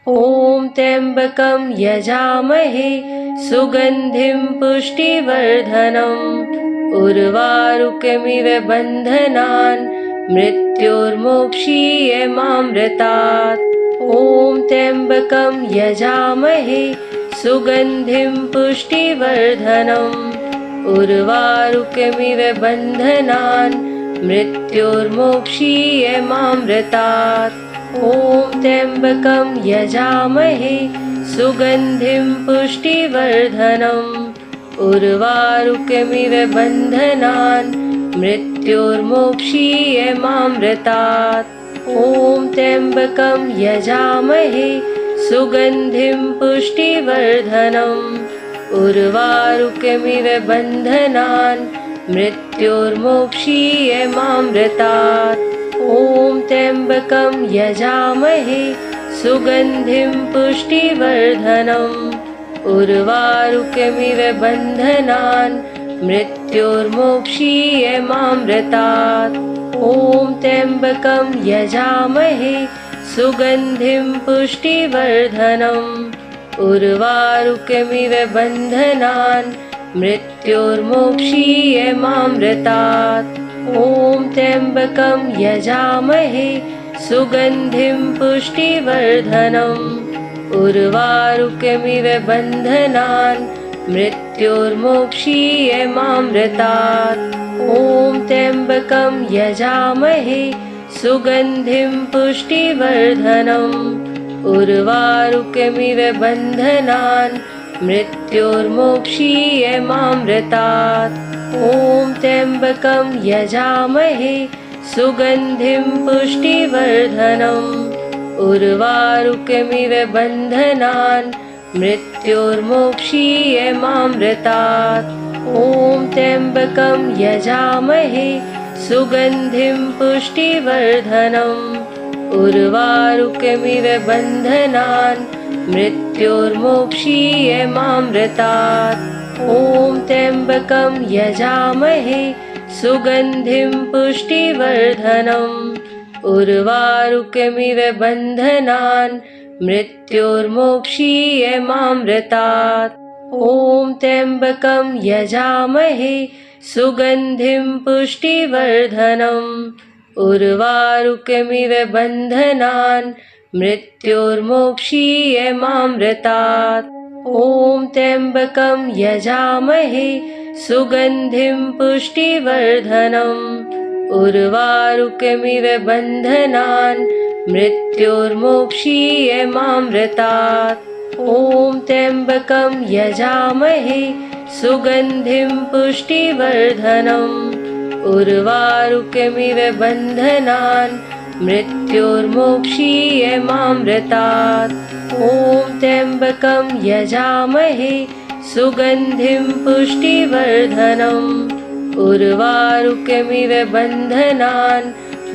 ॐ त्र्यम्बकं यजामहे सुगन्धिं पुष्टिवर्धनम् उर्वारुकमिव बन्धनान् मृत्योर्मोक्षीयमामृतात्। ॐ त्र्यम्बकं यजामहे सुगन्धिं पुष्टिवर्धनम् उर्वारुकमिव बन्धनान् मृत्योर्मोक्षीयमामृतात्। ॐ त्र्यम्बकं यजामहे सुगन्धिं पुष्टिवर्धनम् उर्वारुकमिव बन्धनान् मृत्योर्मोक्षीयमामृतात्। ॐ त्र्यम्बकं यजामहे सुगन्धिं पुष्टिवर्धनम् उर्वारुकमिव बन्धनान् मृत्योर्मोक्षीयमामृतात्। ॐ त्र्यम्बकं यजामहे सुगन्धिं पुष्टिवर्धनम् उर्वारुकमिव बन्धनान् मृत्योर्मोक्षीयमामृतात्। ॐ त्र्यम्बकं यजामहे सुगन्धिं पुष्टिवर्धनम् उर्वारुकमिव बन्धनान् मृत्योर्मोक्षीयमामृतात्। ॐ त्र्यम्बकं यजामहे सुगन्धिं पुष्टिवर्धनम् उर्वारुकमिव बन्धनान् मृत्योर्मोक्षीयमामृतात्। ॐ त्र्यम्बकं यजामहे सुगन्धिं पुष्टिवर्धनम् उर्वारुकमिव बन्धनान् मृत्योर्मोक्षीयमामृतात्। ॐ त्र्यम्बकं यजामहे सुगन्धिं पुष्टिवर्धनम् उर्वारुकमिव बन्धनान् मृत्योर्मोक्षीयमामृतात्। ॐ त्र्यम्बकं यजामहे सुगन्धिं पुष्टिवर्धनम् उर्वारुकमिव बन्धनान् मृत्योर्मोक्षीयमामृतात्। ॐ त्र्यम्बकं यजामहे सुगन्धिं पुष्टिवर्धनम् उर्वारुकमिव बन्धनान् मृत्योर्मोक्षीयमामृतात्। ॐ त्र्यम्बकं यजामहे सुगन्धिं पुष्टिवर्धनम् उर्वारुकमिव बन्धनान् मृत्योर्मोक्षीयमामृतात्। ॐ त्र्यम्बकं यजामहे सुगन्धिं पुष्टिवर्धनम् उर्वारुकमिव बन्धनान् मृत्योर्मोक्षीयमामृतात्। ॐ त्र्यम्बकं यजामहे सुगन्धिं पुष्टिवर्धनम् उर्वारुकमिव बन्धनान् मृत्योर्मोक्षीयमामृतात्। ॐ त्र्यम्बकं यजामहे सुगन्धिं पुष्टिवर्धनम् उर्वारुकमिव बन्धनान्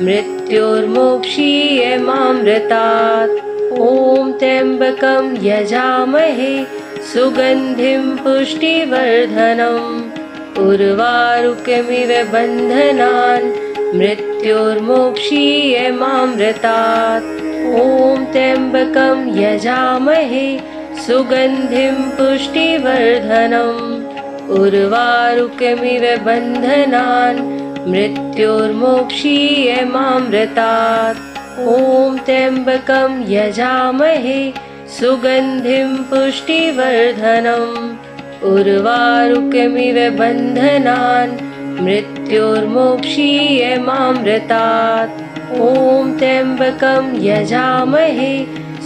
मृत्योर्मोक्षीयमामृतात्। ॐ त्र्यम्बकं यजामहे सुगन्धिं पुष्टिवर्धनम् उर्वारुकमिव बन्धनान् मृत्योर्मोक्षीयमामृतात्। ॐ त्र्यम्बकं यजामहे सुगन्धिं पुष्टिवर्धनम् उर्वारुकमिव बन्धनान् मृत्योर्मोक्षीयमामृतात्। ॐ त्र्यम्बकं यजामहे सुगन्धिं पुष्टिवर्धनम् उर्वारुकमिव बन्धनान् मृत्योर्मोक्षीयमामृतात्। ॐ त्र्यम्बकं यजामहे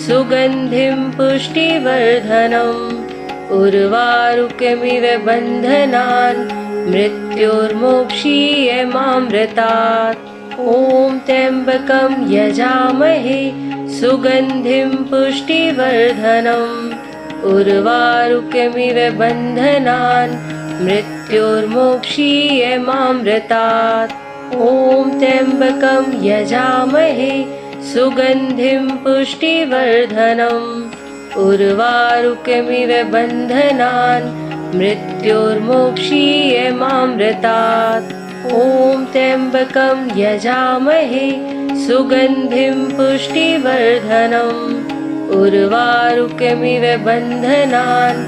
सुगन्धिं पुष्टिवर्धनम् उर्वारुकमिव बन्धनान् मृत्योर्मोक्षीयमामृतात्। ॐ त्र्यम्बकं यजामहे सुगन्धिं पुष्टिवर्धनम् उर्वारुकमिव बन्धनान् मृत्योर्मोक्षीयमामृतात्। ॐ त्र्यम्बकं यजामहे सुगन्धिं पुष्टिवर्धनम् उर्वारुकमिव बन्धनान् मृत्योर्मोक्षीयमामृतात्। ॐ त्र्यम्बकं यजामहे सुगन्धिं पुष्टिवर्धनम् उर्वारुकमिव बन्धनान्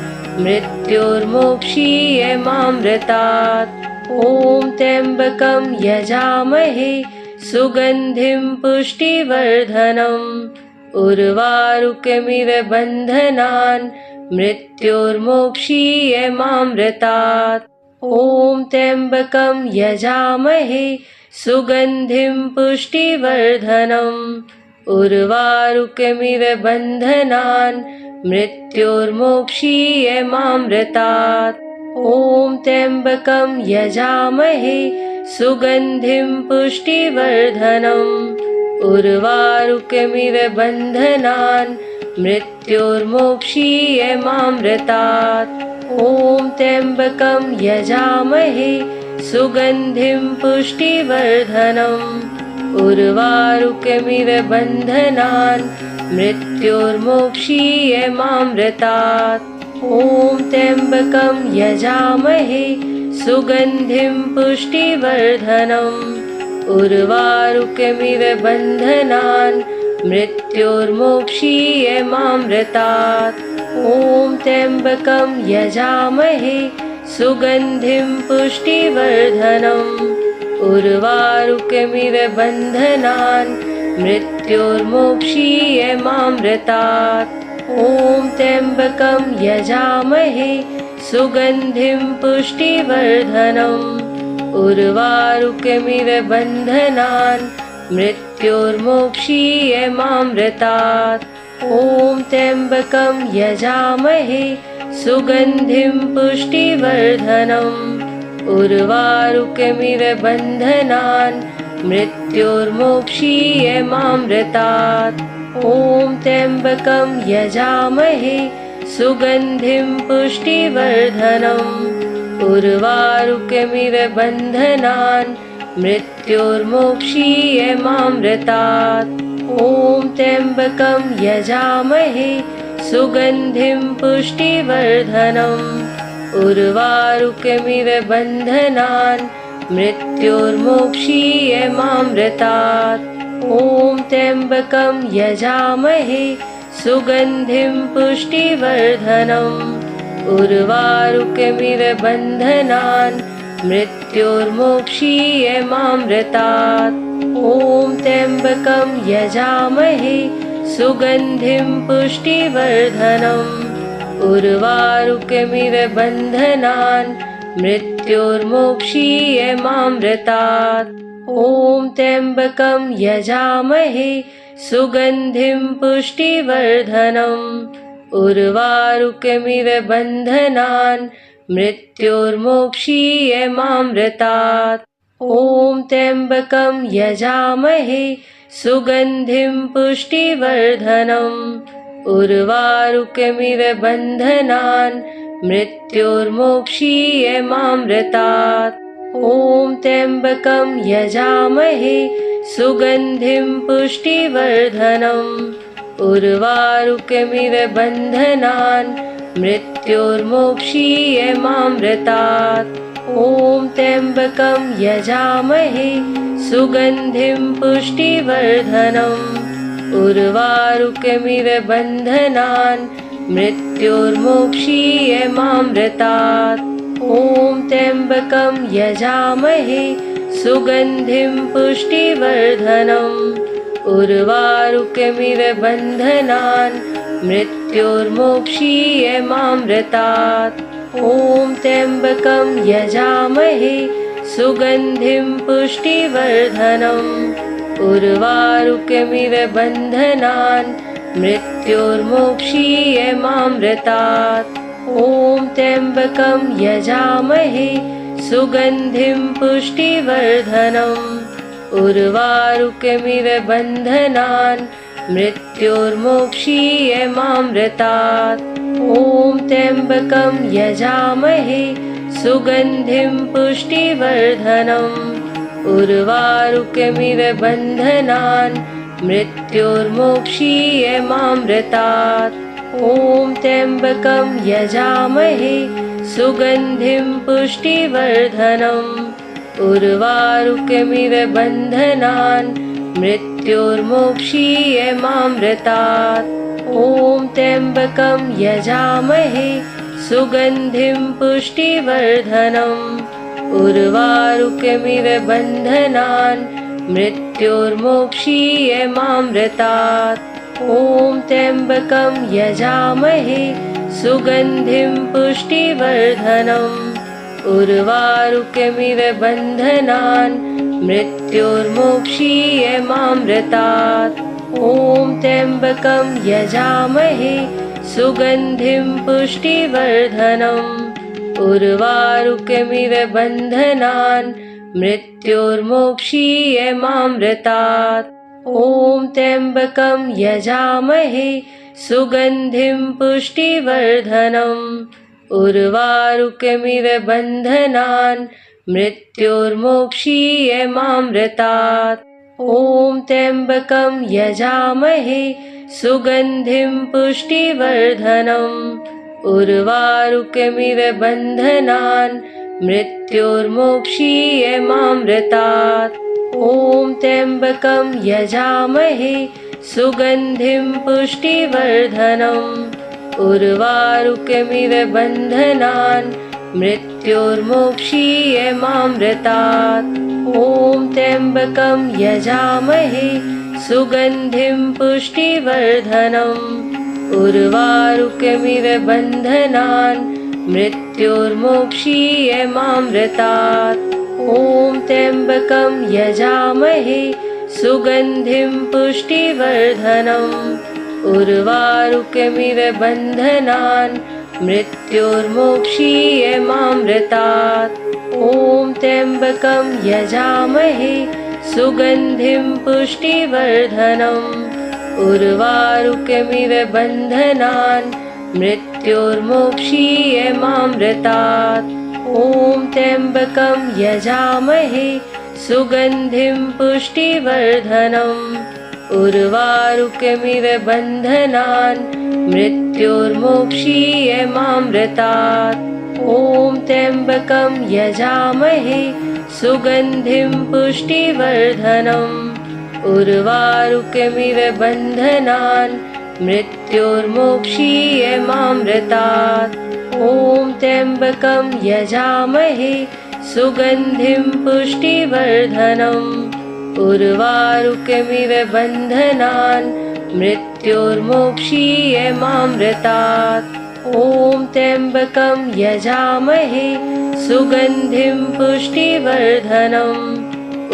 मृत्योर्मोक्षीयमामृतात्। ॐ त्र्यम्बकं यजामहे सुगन्धिं पुष्टिवर्धनम्। उर्वारुकमिव बन्धनान् मृत्योर्मोक्षीयमामृतात्। ॐ त्र्यम्बकं यजामहे सुगन्धिं पुष्टिवर्धनम्। उर्वारुकमिव बन्धनान् मृत्योर्मोक्षीयमामृतात्। ॐ त्र्यम्बकं यजामहे सुगन्धिं पुष्टिवर्धनम्। उर्वारुकमिव बन्धनान् मृत्योर्मोक्षीयमामृतात्। ॐ त्र्यम्बकं यजामहे सुगन्धिं पुष्टिवर्धनम्। उर्वारुकमिव बन्धनान् मृत्योर्मोक्षीयमामृतात्। ॐ त्र्यम्बकं यजामहे सुगन्धिं पुष्टिवर्धनम्। उर्वारुकमिव बन्धनान् मृत्योर्मोक्षीयमामृतात्। ॐ त्र्यम्बकं यजामहे सुगन्धिं पुष्टिवर्धनम्। उर्वारुकमिव बन्धनान् मृत्योर्मोक्षीयमामृतात्। ॐ त्र्यम्बकं यजामहे सुगन्धिं पुष्टिवर्धनम्। उर्वारुकमिव बन्धनान् मृत्योर्मोक्षीयमामृतात्। ॐ त्र्यम्बकं यजामहे सुगन्धिं पुष्टिवर्धनम्। उर्वारुकमिव बन्धनान् मृत्योर्मोक्षीयमामृतात्। ॐ त्र्यम्बकं यजामहे सुगन्धिं पुष्टिवर्धनम्। उर्वारुकमिव बन्धनान् मृत्योर्मोक्षीयमामृतात्। ॐ त्र्यम्बकं यजामहे सुगन्धिं पुष्टिवर्धनम्। उर्वारुकमिव बन्धनान् मृत्योर्मोक्षीयमामृतात्। ॐ त्र्यम्बकं यजामहे सुगन्धिं पुष्टिवर्धनम्। उर्वारुकमिव बन्धनान् मृत्योर्मोक्षीयमामृतात्। ॐ त्र्यम्बकं यजामहे सुगन्धिं पुष्टिवर्धनम्। उर्वारुकमिव बन्धनान् मृत्योर्मोक्षीयमामृतात्। ॐ त्र्यम्बकं यजामहे सुगन्धिं पुष्टिवर्धनम्। उर्वारुकमिव बन्धनान् मृत्योर्मोक्षीयमामृतात्। ॐ त्र्यम्बकं यजामहे सुगन्धिं पुष्टिवर्धनम्। उर्वारुकमिव बन्धनान् मृत्योर्मोक्षीयमामृतात्। ॐ त्र्यम्बकं यजामहे सुगन्धिं पुष्टिवर्धनम्। उर्वारुकमिव बन्धनान् मृत्योर्मोक्षीयमामृतात्। ॐ त्र्यम्बकं यजामहे सुगन्धिं पुष्टिवर्धनम्। उर्वारुकमिव बन्धनान् मृत्योर्मोक्षीयमामृतात्। ॐ त्र्यम्बकं यजामहे सुगन्धिं पुष्टिवर्धनम्। उर्वारुकमिव बन्धनान् मृत्योर्मोक्षीयमामृतात्। ॐ त्र्यम्बकं यजामहे सुगन्धिं पुष्टिवर्धनम्। उर्वारुकमिव बन्धनान् मृत्योर्मोक्षीयमामृतात्। ॐ त्र्यम्बकं यजामहे सुगन्धिं पुष्टिवर्धनम्। उर्वारुकमिव बन्धनान् मृत्योर्मोक्षीयमामृतात्। ॐ त्र्यम्बकं यजामहे सुगन्धिं पुष्टिवर्धनम्। उर्वारुकमिव बन्धनान् मृत्योर्मोक्षीयमामृतात्। ॐ त्र्यम्बकं यजामहे सुगन्धिं पुष्टिवर्धनम्। उर्वारुकमिव बन्धनान् मृत्योर्मोक्षीयमामृतात्। ॐ ॐ त्र्यम्बकं यजामहे सुगन्धिं पुष्टिवर्धनम् उर्वारुकमिव बन्धनान् मृत्योर्मोक्षीयमामृतात् ॐ त्र्यम्बकं यजामहे सुगन्धिं पुष्टिवर्धनम् उर्वारुकमिव बन्धनान् मृत्योर्मोक्षीयमामृतात् ॐ त्र्यम्बकं यजामहे सुगन्धिं पुष्टिवर्धनम् उर्वारुकमिव बन्धनान् मृत्योर्मोक्षीयमामृतात् ॐ त्र्यम्बकं यजामहे सुगन्धिं पुष्टिवर्धनम् उर्वारुकमिव बन्धनान् मृत्योर्मोक्षीयमामृतात् ॐ त्र्यम्बकं यजामहे सुगन्धिं पुष्टिवर्धनम् उर्वारुकमिव बन्धनान् मृत्योर्मोक्षीयमामृतात् ॐ त्र्यम्बकं यजामहे सुगन्धिं पुष्टिवर्धनम् उर्वारुकमिव बन्धनान् मृत्योर्मोक्षीयमामृतात् ॐ त्र्यम्बकं यजामहे सुगन्धिं पुष्टिवर्धनम् उर्वारुकमिव बन्धनान् मृत्योर्मोक्षीयमामृतात् ॐ त्र्यम्बकं यजामहे सुगन्धिं पुष्टिवर्धनम् उर्वारुकमिव बन्धनान् मृत्योर्मोक्षीयमामृतात् ॐ त्र्यम्बकं यजामहे सुगन्धिं पुष्टिवर्धनम् उर्वारुकमिव बन्धनान् मृत्योर्मोक्षीयमामृतात् ॐ त्र्यम्बकं यजामहे सुगन्धिं पुष्टिवर्धनम् उर्वारुकमिव बन्धनान् मृत्योर्मोक्षीयमामृतात् ॐ त्र्यम्बकं यजामहे सुगन्धिं पुष्टिवर्धनम् उर्वारुकमिव बन्धनान् मृत्योर्मोक्षीयमामृतात् ॐ त्र्यम्बकं यजामहे सुगन्धिं पुष्टिवर्धनम् उर्वारुकमिव बन्धनान् मृत्योर्मोक्षीयमामृतात् ॐ त्र्यम्बकं यजामहे सुगन्धिं पुष्टिवर्धनम्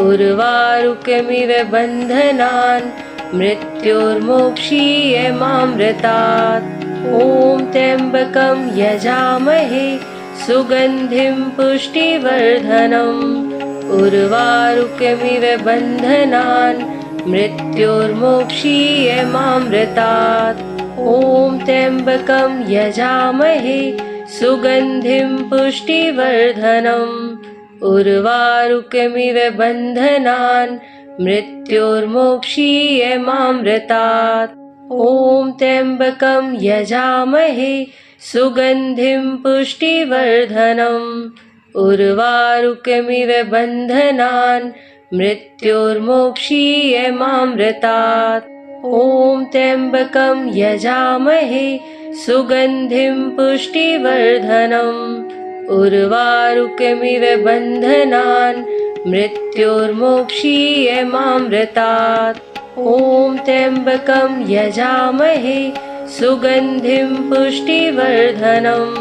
उर्वारुकमिव बन्धनान् मृत्योर्मोक्षीयमामृतात् ॐ त्र्यम्बकं यजामहे सुगन्धिं पुष्टिवर्धनम् उर्वारुकमिव बन्धनान् मृत्योर्मोक्षीयमामृतात् ॐ त्र्यम्बकं यजामहे सुगन्धिं पुष्टिवर्धनम् उर्वारुकमिव बन्धनान् मृत्योर्मोक्षीयमामृतात् ॐ त्र्यम्बकं यजामहे सुगन्धिं पुष्टिवर्धनम् उर्वारुकमिव बन्धनान् मृत्योर्मोक्षीयमामृतात् ॐ त्र्यम्बकं यजामहे सुगन्धिं पुष्टिवर्धनम् उर्वारुकमिव बन्धनान् मृत्योर्मोक्षीयमामृतात् ॐ त्र्यम्बकं यजामहे सुगन्धिं पुष्टिवर्धनम्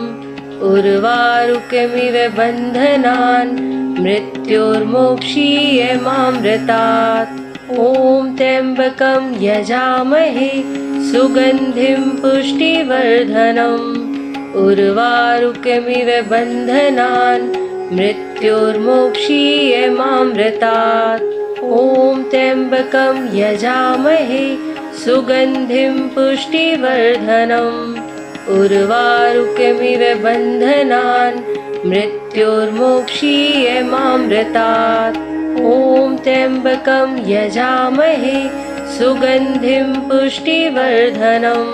उर्वारुकमिव बन्धनान् मृत्योर्मोक्षीयमामृतात् ॐ त्र्यम्बकं यजामहे सुगन्धिं पुष्टिवर्धनम् उर्वारुकमिव बन्धनान् मृत्योर्मोक्षीयमामृतात् ॐ त्र्यम्बकं यजामहे सुगन्धिं पुष्टिवर्धनम् उर्वारुकमिव बन्धनान् मृत्योर्मोक्षीयमामृतात् ॐ त्र्यम्बकं यजामहे सुगन्धिं पुष्टिवर्धनम्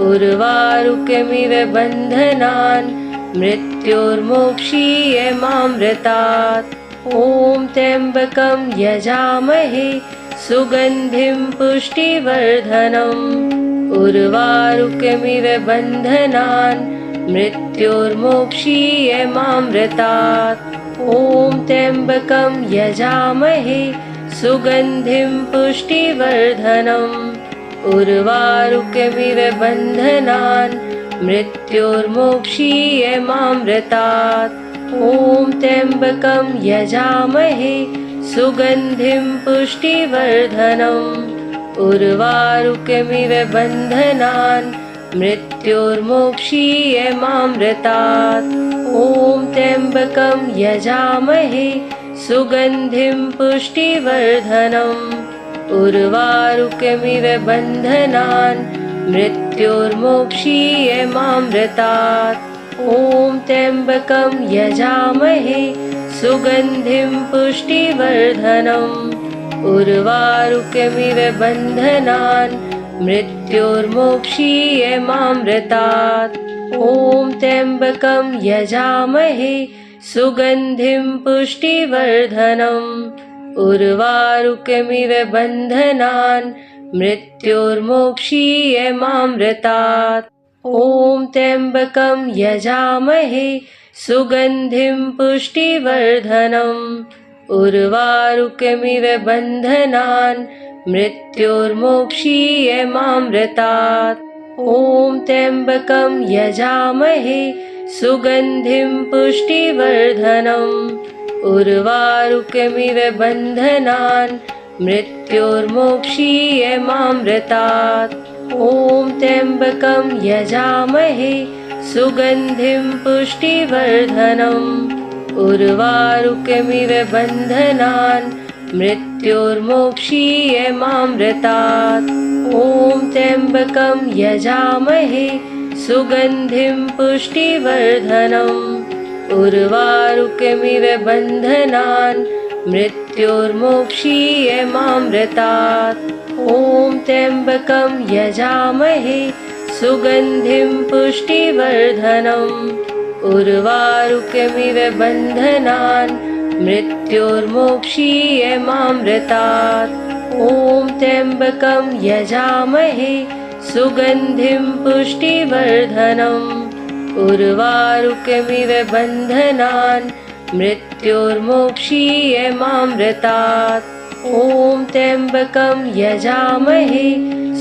उर्वारुकमिव बन्धनान् मृत्योर्मोक्षीयमामृतात् ॐ त्र्यम्बकं यजामहे सुगन्धिं पुष्टिवर्धनम् उर्वारुकमिव बन्धनान् मृत्योर्मोक्षीयमामृतात्। ॐ त्र्यम्बकं यजामहे सुगन्धिं पुष्टिवर्धनम्। उर्वारुकमिव बन्धनान् मृत्योर्मोक्षीयमामृतात्। ॐ त्र्यम्बकं यजामहे सुगन्धिं पुष्टिवर्धनम्। उर्वारुकमिव बन्धनान् मृत्योर्मोक्षीयमामृतात्। ॐ त्र्यम्बकं यजामहे सुगन्धिं पुष्टिवर्धनम्। उर्वारुकमिव बन्धनान् मृत्योर्मोक्षीयमामृतात्। ॐ त्र्यम्बकं यजामहे सुगन्धिं पुष्टिवर्धनम्। उर्वारुकमिव बन्धनान् मृत्योर्मोक्षीयमामृतात्। ॐ त्र्यम्बकं यजामहे सुगन्धिं पुष्टिवर्धनम्। उर्वारुकमिव बन्धनान् मृत्योर्मोक्षीयमामृतात्। ॐ त्र्यम्बकं यजामहे सुगन्धिं पुष्टिवर्धनम्। उर्वारुकमिव बन्धनान् मृत्योर्मोक्षीयमामृतात्। ॐ त्र्यम्बकं यजामहे सुगन्धिं पुष्टिवर्धनम्। उर्वारुकमिव बन्धनान् मृत्योर्मोक्षीयमामृतात्। ॐ त्र्यम्बकं यजामहे सुगन्धिं पुष्टिवर्धनम्। उर्वारुकमिव बन्धनान् मृत्योर्मोक्षीयमामृतात्। ॐ त्र्यम्बकं यजामहे सुगन्धिं पुष्टिवर्धनम्। उर्वारुकमिव बन्धनान् मृत्योर्मोक्षीयमामृतात्। ॐ त्र्यम्बकं यजामहे सुगन्धिं पुष्टिवर्धनम्। उर्वारुकमिव बन्धनान् मृत्योर्मोक्षीयमामृतात्। ॐ त्र्यम्बकं यजामहे सुगन्धिं पुष्टिवर्धनम्। उर्वारुकमिव बन्धनान् मृत्योर्मोक्षीयमामृतात्। ॐ त्र्यम्बकं यजामहे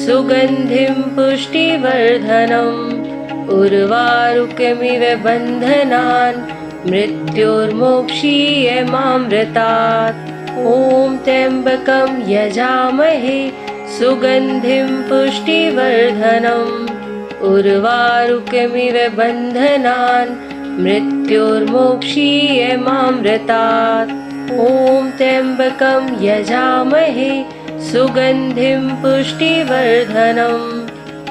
सुगन्धिं पुष्टिवर्धनम्। उर्वारुकमिव बन्धनान् मृत्योर्मोक्षीयमामृतात्। ॐ त्र्यम्बकं यजामहे सुगन्धिं पुष्टिवर्धनम्। उर्वारुकमिव बन्धनान् मृत्योर्मोक्षीयमामृतात्। ॐ त्र्यम्बकं यजामहे सुगन्धिं पुष्टिवर्धनम्।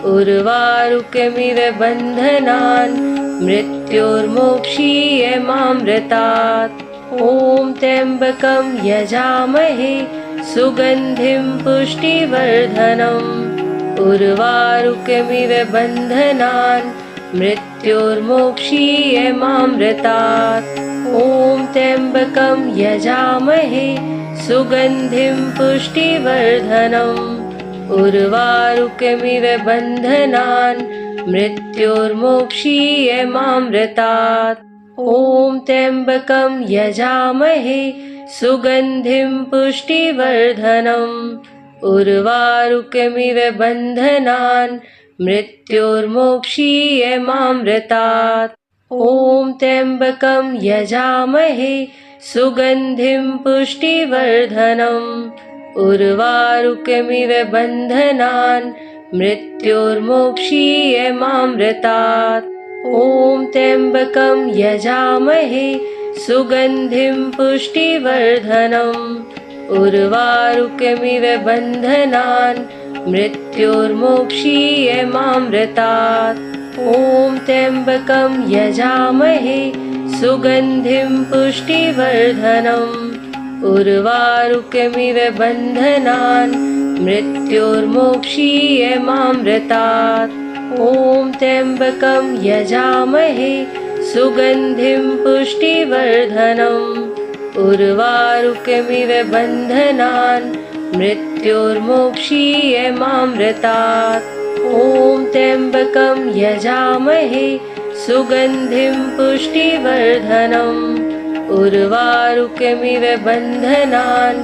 उर्वारुकमिव बन्धनान् मृत्योर्मोक्षीयमामृतात्। ॐ त्र्यम्बकं यजामहे सुगन्धिं पुष्टिवर्धनम्। उर्वारुकमिव बन्धनान् मृत्योर्मोक्षीयमामृतात्। ॐ त्र्यम्बकं यजामहे सुगन्धिं पुष्टिवर्धनम्। उर्वारुकमिव बन्धनान् मृत्योर्मोक्षीयमामृतात्। ॐ त्र्यम्बकं यजामहे सुगन्धिं पुष्टिवर्धनम्। उर्वारुकमिव बन्धनान् मृत्योर्मोक्षीयमामृतात्। ॐ त्र्यम्बकं यजामहे सुगन्धिं पुष्टिवर्धनम्। उर्वारुकमिव बन्धनान् मृत्योर्मोक्षीयमामृतात्। ॐ त्र्यम्बकं यजामहे सुगन्धिं पुष्टिवर्धनम्। उर्वारुकमिव बन्धनान् मृत्योर्मोक्षीयमामृतात्। ॐ त्र्यम्बकं यजामहे सुगन्धिं पुष्टिवर्धनम्। उर्वारुकमिव बन्धनान् मृत्योर्मोक्षीयमामृतात्। ॐ त्र्यम्बकं यजामहे सुगन्धिं पुष्टिवर्धनम्। उर्वारुकमिव बन्धनान् मृत्योर्मोक्षीयमामृतात्। ॐ ॐ त्र्यम्बकं यजामहे सुगन्धिं पुष्टिवर्धनम् उर्वारुकमिव बन्धनान्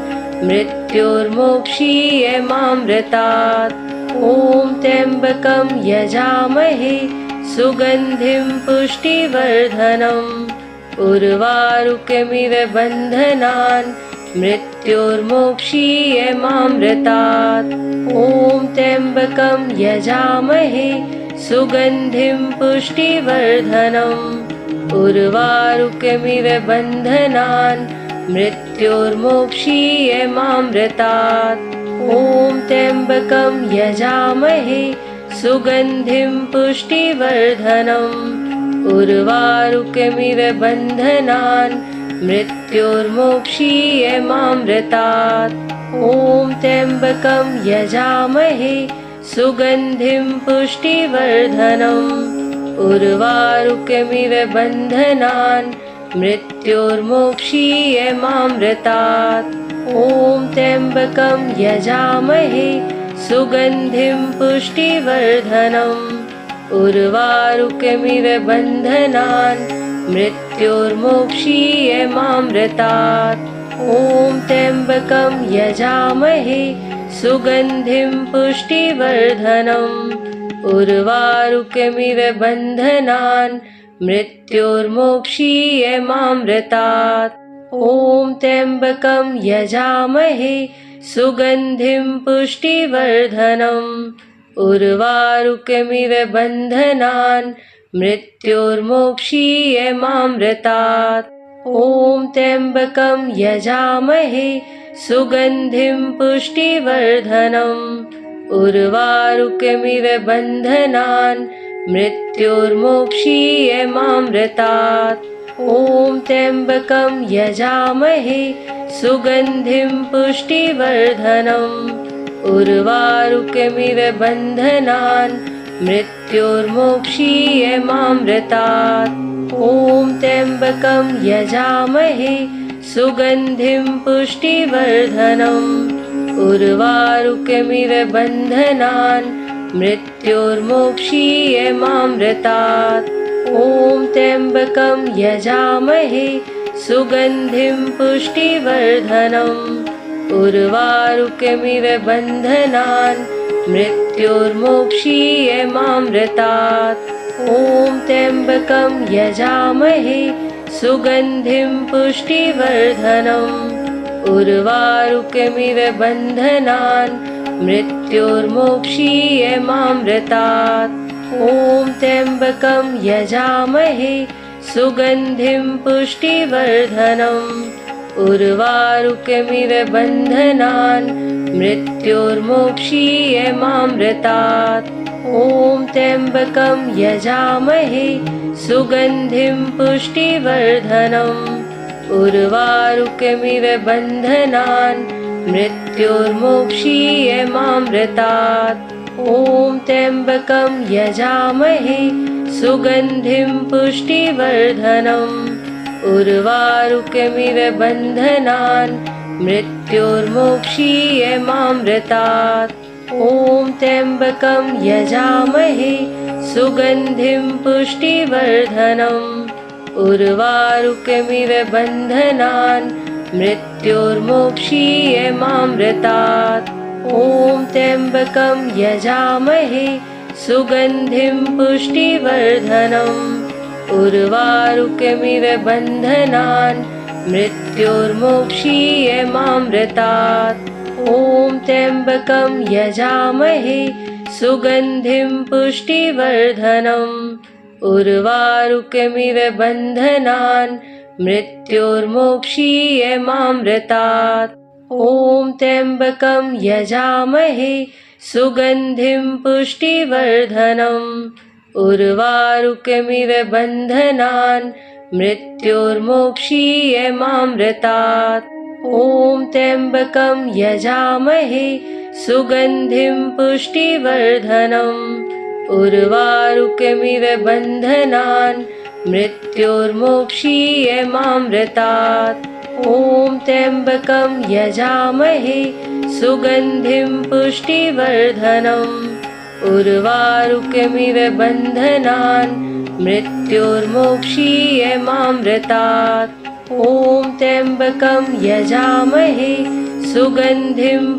मृत्योर्मोक्षीयमामृतात् ॐ त्र्यम्बकं यजामहे सुगन्धिं पुष्टिवर्धनम् उर्वारुकमिव बन्धनान् मृत्योर्मोक्षीयमामृतात् ॐ त्र्यम्बकं यजामहे सुगन्धिं पुष्टिवर्धनम् उर्वारुकमिव बन्धनान् मृत्योर्मोक्षीयमामृतात् ॐ त्र्यम्बकं यजामहे सुगन्धिं पुष्टिवर्धनम् उर्वारुकमिव बन्धनान् मृत्योर्मोक्षीयमामृतात् ॐ त्र्यम्बकं यजामहे सुगन्धिं पुष्टिवर्धनम् उर्वारुकमिव बन्धनान् मृत्योर्मोक्षीयमामृतात् ॐ त्र्यम्बकं यजामहे सुगन्धिं पुष्टिवर्धनम् उर्वारुकमिव बन्धनान् मृत्योर्मोक्षीयमामृतात् ॐ त्र्यम्बकं यजामहे सुगन्धिं पुष्टिवर्धनम् उर्वारुकमिव बन्धनान् मृत्योर्मोक्षीयमामृतात् ॐ त्र्यम्बकं यजामहे सुगन्धिं पुष्टिवर्धनम् उर्वारुकमिव बन्धनान् मृत्योर्मोक्षीयमामृतात् ॐ त्र्यम्बकं यजामहे सुगन्धिं पुष्टिवर्धनम् उर्वारुकमिव बन्धनान् मृत्योर्मोक्षीयमामृतात् ॐ त्र्यम्बकं यजामहे सुगन्धिं पुष्टिवर्धनम् उर्वारुकमिव बन्धनान् मृत्योर्मोक्षीयमामृतात् ॐ त्र्यम्बकं यजामहे सुगन्धिं पुष्टिवर्धनम् उर्वारुकमिव बन्धनान् मृत्योर्मोक्षीयमामृतात् ॐ त्र्यम्बकं यजामहे सुगन्धिं पुष्टिवर्धनम् उर्वारुकमिव बन्धनान् मृत्योर्मोक्षीयमामृतात् ॐ त्र्यम्बकं यजामहे सुगन्धिं पुष्टिवर्धनम् उर्वारुकमिव बन्धनान् मृत्योर्मोक्षीयमामृतात् ॐ त्र्यम्बकं यजामहे सुगन्धिं पुष्टिवर्धनम् उर्वारुकमिव बन्धनान् मृत्योर्मोक्षीयमामृतात् ॐ त्र्यम्बकं यजामहे सुगन्धिं पुष्टिवर्धनम् उर्वारुकमिव बन्धनान् मृत्योर्मोक्षीयमामृतात् ॐ त्र्यम्बकं यजामहे सुगन्धिं पुष्टिवर्धनम् उर्वारुकमिव बन्धनान् मृत्योर्मोक्षीयमामृतात् ॐ त्र्यम्बकं यजामहे सुगन्धिं पुष्टिवर्धनम् उर्वारुकमिव बन्धनान् मृत्योर्मोक्षीयमामृतात् ॐ त्र्यम्बकं यजामहे सुगन्धिं पुष्टिवर्धनम् उर्वारुकमिव बन्धनान् मृत्योर्मोक्षीयमामृतात् ॐ त्र्यम्बकं यजामहे सुगन्धिं पुष्टिवर्धनम् उर्वारुकमिव बन्धनान् मृत्योर्मोक्षीयमामृतात् ॐ त्र्यम्बकं यजामहे सुगन्धिं पुष्टिवर्धनम् उर्वारुकमिव बन्धनान् मृत्योर्मोक्षीयमामृतात् ॐ त्र्यम्बकं यजामहे सुगन्धिं पुष्टिवर्धनम् उर्वारुकमिव बन्धनान् मृत्योर्मोक्षीयमामृतात् ॐ त्र्यम्बकं यजामहे सुगन्धिं पुष्टिवर्धनम् उर्वारुकमिव बन्धनान् मृत्योर्मोक्षीयमामृतात्। ॐ त्र्यम्बकं यजामहे सुगन्धिं